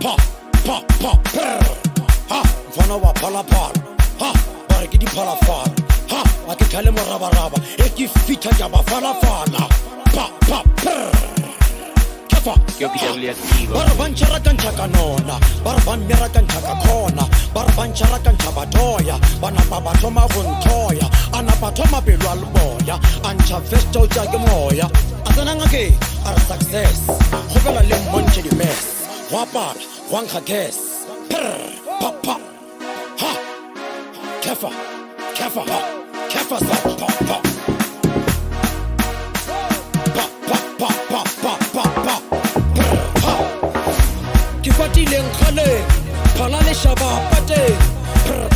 pa pa pa ha mfana wa phala phala ha ba re ke di phala phala ha a ke thale moraba e ke fitha ja ba phala phala pa pa kefa Yo PW activo. bara banchara kanthaka nona bara banmera kanthaka khona bara banchara kanthaba toya bana baba thoma go nthoya ana ba thoma pelo a leboya ancha festo tja ke moya azana ngake are success go bela le monche di mess wa pala wa nkha gas papa ha kefa kefa kefa sa papa Kifatileng khale phala le shaba pate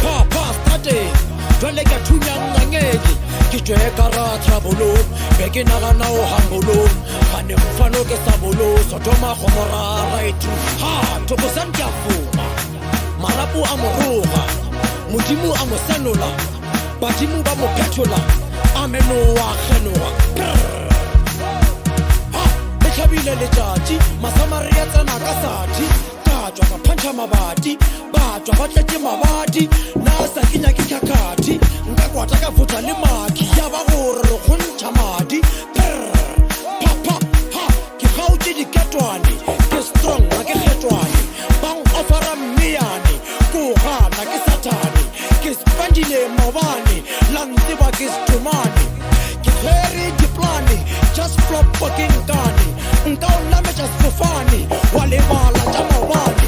pa pa state jwale ka thunyang ngangedi ke tjwe ka ra thabolo be ke nagana o hambolo gane mfano ke sabolo sotoma khomora right ha thoko santia fuma marapu a moroga modimo a mo senola badimo ba mo phetola ameno wa khenoa Kabile le tjati masamari ya tsana ka sati ka tswa ka phantsha mabati ba tswa ba tletse mabati na sa kinya ke kakati nka kwata ka futsa le maki ya ba gore re gontsha madi papa ha ke gautse diketwane ke strong ga ke kgetwane bang ofara mmeyane ko gana ke satane ke spandile mabane la nteba ke stumane ke kheri diplane just flop fucking gani nka o lametša sefofane wa lebala tša maobane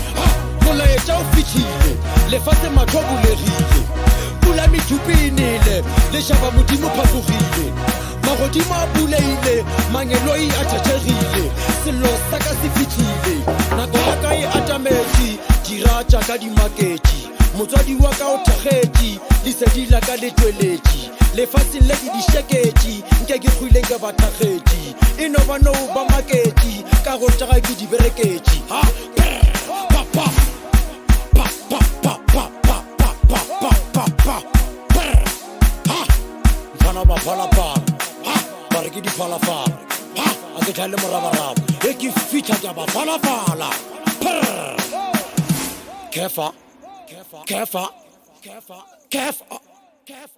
molaetša o fitlhile lefatshe matho a bulegile pula methupinele lešaba modimo phasogile magodimo a buleile mangeloi a tšhetšegile selo sa ka se fitlhile nako ya ka e atametše dira tša ka dimaketše motswadi wa ka o thekgetše lesedi la ka le tšweletše lefatsheng le ke dišeketše nke ke kgwileng ke bathakgetše e no ba no ba maketše ka go tšaga ke di bereketše ha papa mfana ba phalaphala ha ba re ke di phalaphala ha a ke tlhale morabaraba e ke fitlha tša ba phalaphala kefa kefa kefa kefa kefa